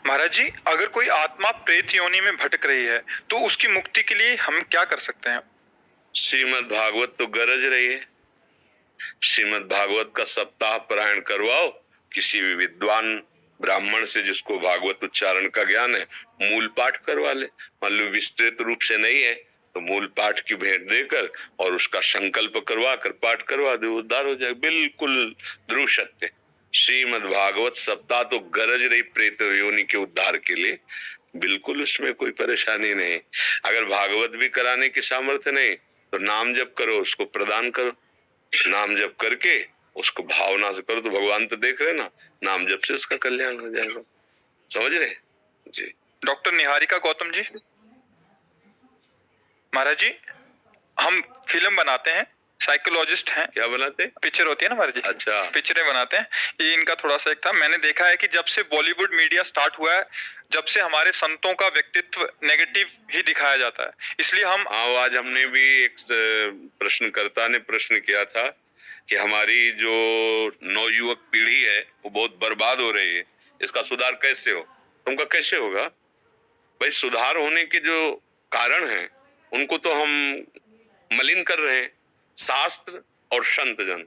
महाराज जी, अगर कोई आत्मा प्रेत योनि में भटक रही है तो उसकी मुक्ति के लिए हम क्या कर सकते हैं? श्रीमद् भागवत तो गरज रही है। श्रीमद् भागवत का सप्ताह पारायण करवाओ किसी भी विद्वान ब्राह्मण से जिसको भागवत उच्चारण का ज्ञान है, मूल पाठ करवा ले। मान लो विस्तृत रूप से नहीं है तो मूल पाठ की भेंट देकर और उसका संकल्प करवा कर पाठ करवा दे, उद्धार हो जाए। बिल्कुल ध्रुव सत्य। श्रीमद् भागवत सप्ताह तो गरज रही प्रेत योनि के उद्धार के लिए, बिल्कुल उसमें कोई परेशानी नहीं। अगर भागवत भी कराने की सामर्थ्य नहीं तो नाम जप करो, उसको प्रदान करो। नाम जप करके उसको भावना से करो तो भगवान तो देख रहे ना, नाम जप से उसका कल्याण हो जाएगा। समझ रहे जी? डॉक्टर निहारिका गौतम जी, महाराज जी, हम फिल्म बनाते हैं, साइकोलॉजिस्ट हैं। क्या बनाते? पिक्चर होती है ना महाराज जी। अच्छा, पिक्चरें बनाते हैं। ये इनका थोड़ा सा एक था। मैंने देखा है कि जब से बॉलीवुड मीडिया स्टार्ट हुआ है, जब से हमारे संतों का व्यक्तित्व नेगेटिव ही दिखाया जाता है, इसलिए हम आज हमने भी एक प्रश्नकर्ता ने प्रश्न किया था कि हमारी जो नवयुवक पीढ़ी है वो बहुत बर्बाद हो रही है, इसका सुधार कैसे हो? तुमका कैसे होगा भाई? सुधार होने के जो कारण हैं उनको तो हम मलिन कर रहे हैं। शास्त्र और संत जन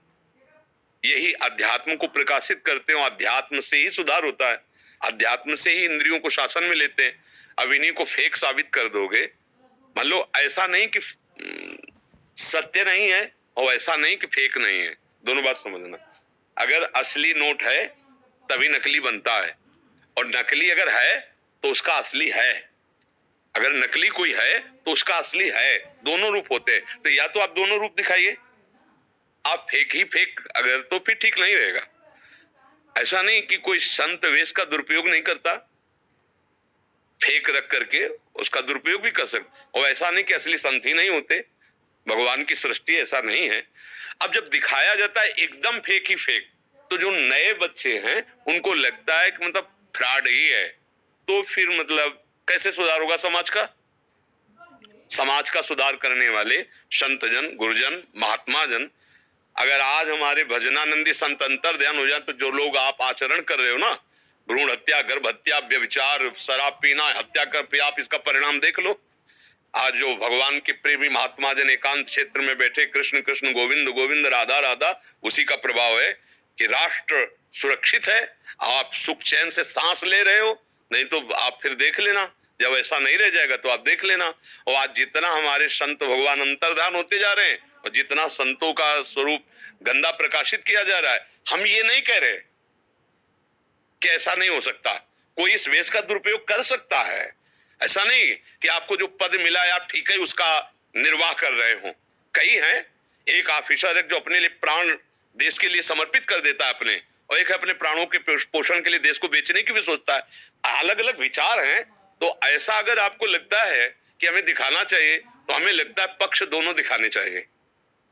यही अध्यात्म को प्रकाशित करते हैं, अध्यात्म से ही सुधार होता है, अध्यात्म से ही इंद्रियों को शासन में लेते हैं। अब इन्हीं को फेक साबित कर दोगे, मान लो ऐसा नहीं कि सत्य नहीं है और ऐसा नहीं कि फेक नहीं है, दोनों बात समझना। अगर असली नोट है तभी नकली बनता है, और नकली अगर है तो उसका असली है। अगर नकली कोई है तो उसका असली है, दोनों रूप होते हैं। तो या तो आप दोनों रूप दिखाइए, आप फेक ही फेक अगर तो फिर ठीक नहीं रहेगा। ऐसा नहीं कि कोई संत वेश का दुरुपयोग नहीं करता, फेक रख करके उसका दुरुपयोग भी कर सकते, और ऐसा नहीं कि असली संत ही नहीं होते। भगवान की सृष्टि ऐसा नहीं है। अब जब दिखाया जाता है एकदम फेक ही फेक, तो जो नए बच्चे हैं उनको लगता है कि मतलब फ्रॉड ही है, तो फिर मतलब कैसे सुधार होगा समाज का? समाज का सुधार करने वाले संत जन, गुरुजन, महात्मा जन, अगर आज हमारे भजनानंदी संत अंतर ध्यान हो जाए तो जो लोग आप आचरण कर रहे हो ना, भ्रूण हत्या, गर्भ हत्या, व्यभिचार, शराब पीना, हत्या कर, आप इसका परिणाम देख लो। आज जो भगवान के प्रेमी महात्मा जन एकांत क्षेत्र में बैठे कृष्ण कृष्ण गोविंद गोविंद राधा राधा, उसी का प्रभाव है कि राष्ट्र सुरक्षित है, आप सुख चैन से सांस ले रहे हो। नहीं तो आप फिर देख लेना, जब ऐसा नहीं रह जाएगा तो आप देख लेना। और आज जितना हमारे संत भगवान अंतर्धान होते जा रहे हैं और जितना संतों का स्वरूप गंदा प्रकाशित किया जा रहा है, हम ये नहीं कह रहे कि ऐसा नहीं हो सकता, कोई इस वेश का दुरुपयोग कर सकता है। ऐसा नहीं कि आपको जो पद मिला है आप ठीक है उसका निर्वाह कर रहे हो। कई हैं, एक ऑफिसर है जो अपने लिए प्राण देश के लिए समर्पित कर देता है अपने, और एक है अपने प्राणों के पोषण के लिए देश को बेचने की भी सोचता है। अलग अलग विचार हैं। तो ऐसा अगर आपको लगता है कि हमें दिखाना चाहिए, तो हमें लगता है पक्ष दोनों दिखाने चाहिए।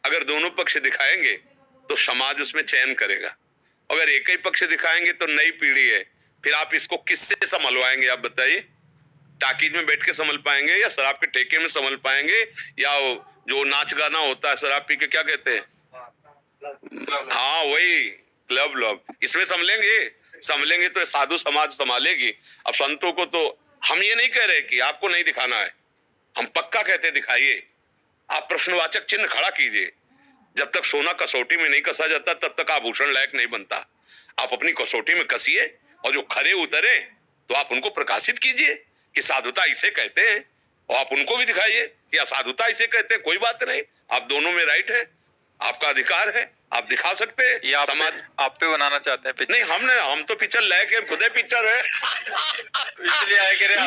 अगर दोनों पक्ष दिखाएंगे तो समाज उसमें चयन करेगा। अगर एक ही पक्ष दिखाएंगे तो नई पीढ़ी है, फिर आप इसको किससे संभलवाएंगे? आप बताइए, टाकीज में बैठ के संभल पाएंगे, या शराब के ठेके में संभल पाएंगे, या जो नाच गाना होता है शराब पी के, क्या कहते हैं, हाँ वही क्लब लब, इसमें संभलेंगे तो साधु समाज संभालेगी। अब संतों को तो हम ये नहीं कह रहे कि आपको नहीं दिखाना है, हम पक्का कहते दिखाइए, आप प्रश्नवाचक चिन्ह खड़ा कीजिए। जब तक सोना कसौटी में नहीं कसा जाता तब तक आभूषण लायक नहीं बनता। आप अपनी कसौटी में कसिए और जो खरे उतरे तो आप उनको प्रकाशित कीजिए कि साधुता इसे कहते हैं, और आप उनको भी दिखाइए कि असाधुता इसे कहते हैं। कोई बात नहीं, आप दोनों में राइट है, आपका अधिकार है, आप दिखा सकते हैं। ये समाज आप पे बनाना चाहते हैं पिक्चर? नहीं, हम तो पिक्चर लायक है, खुद पिक्चर है। इसलिए आए कह रहे हैं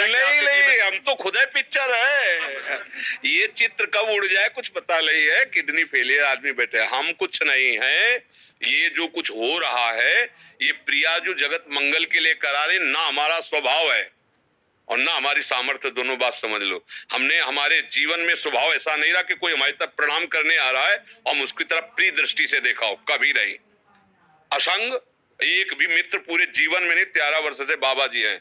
नहीं, हम तो खुद पिक्चर है। ये चित्र कब उड़ जाए कुछ पता नहीं है। किडनी फेलियर आदमी बैठे, हम कुछ नहीं है। ये जो कुछ हो रहा है ये प्रिया जो जगत मंगल के लिए करा रहे, ना हमारा स्वभाव है और ना हमारी सामर्थ्य, दोनों बात समझ लो। हमने हमारे जीवन में स्वभाव ऐसा नहीं रहा कि कोई हमारी तरफ प्रणाम करने आ रहा है और हम उसकी तरफ प्रिय दृष्टि से देखा हो, कभी नहीं। असंग एक भी मित्र पूरे जीवन में नहीं, 13 वर्ष से बाबा जी हैं,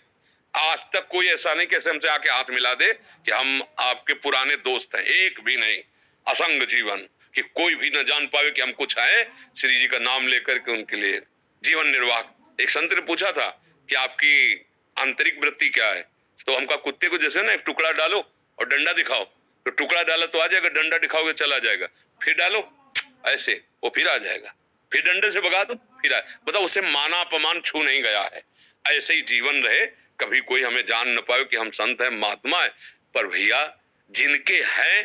आज तक कोई ऐसा नहीं कैसे हमसे आके हाथ मिला दे कि हम आपके पुराने दोस्त हैं, एक भी नहीं। असंग जीवन कि कोई भी न जान पावे कि हम कुछ आए श्री जी का नाम लेकर के उनके लिए जीवन निर्वाह। एक संत ने पूछा था कि आपकी आंतरिक वृत्ति क्या है। तो हमका कुत्ते को जैसे ना एक टुकड़ा डालो और डंडा दिखाओ, तो टुकड़ा डाला तो आ जाएगा, डंडा दिखाओगे चला जाएगा, फिर डालो ऐसे वो फिर आ जाएगा, फिर डंडे से भगा दो फिर आए। बताओ उसे माना अपमान छू नहीं गया है। ऐसे ही जीवन रहे, कभी कोई हमें जान न पाए कि हम संत हैं महात्मा है, पर भैया जिनके हैं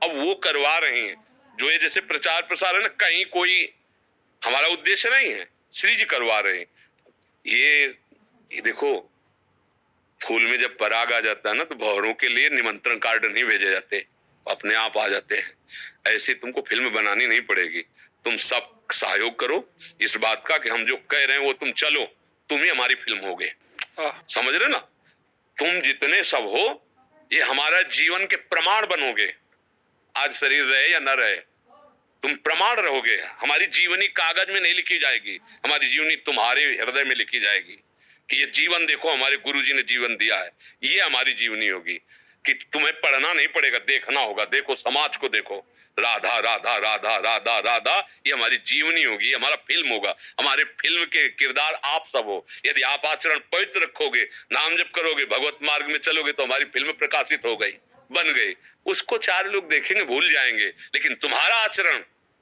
अब वो करवा रहे हैं। जो ये जैसे प्रचार प्रसार है ना, कहीं कोई हमारा उद्देश्य नहीं है, श्री जी करवा रहे हैं। ये देखो फूल में जब पराग आ जाता है ना, तो भौरों के लिए निमंत्रण कार्ड नहीं भेजे जाते, अपने आप आ जाते हैं। ऐसे तुमको फिल्म बनानी नहीं पड़ेगी, तुम सब सहयोग करो इस बात का कि हम जो कह रहे हैं वो तुम चलो, तुम ही हमारी फिल्म होगे। समझ रहे ना, तुम जितने सब हो ये हमारा जीवन के प्रमाण बनोगे। आज शरीर रहे या न रहे, तुम प्रमाण रहोगे। हमारी जीवनी कागज में नहीं लिखी जाएगी, हमारी जीवनी तुम्हारे हृदय में लिखी जाएगी कि ये जीवन देखो हमारे गुरुजी ने जीवन दिया है, ये हमारी जीवनी होगी। कि तुम्हें पढ़ना नहीं पड़ेगा, देखना होगा। देखो समाज को देखो, राधा राधा राधा राधा राधा, ये हमारी जीवनी होगी, हमारा फिल्म होगा। हमारे फिल्म के किरदार आप सब हो। यदि आप आचरण पवित्र रखोगे, नाम जप करोगे, भगवत मार्ग में चलोगे, तो हमारी फिल्म प्रकाशित हो गई, बन गई। उसको चार लोग देखेंगे, भूल जाएंगे, लेकिन तुम्हारा आचरण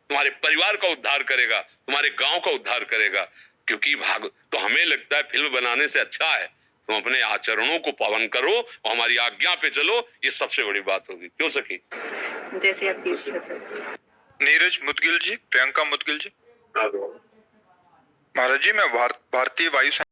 तुम्हारे परिवार का उद्धार करेगा, तुम्हारे गांव का उद्धार करेगा। क्योंकि तो हमें लगता है फिल्म बनाने से अच्छा है तुम अपने आचरणों को पावन करो और हमारी आज्ञा पे चलो, ये सबसे बड़ी बात होगी। क्यों सखी? जैसे आपकी इच्छा सर। नीरज मुदगिल जी, प्रियंका मुदगिल जी। महाराज जी, मैं भारतीय वायु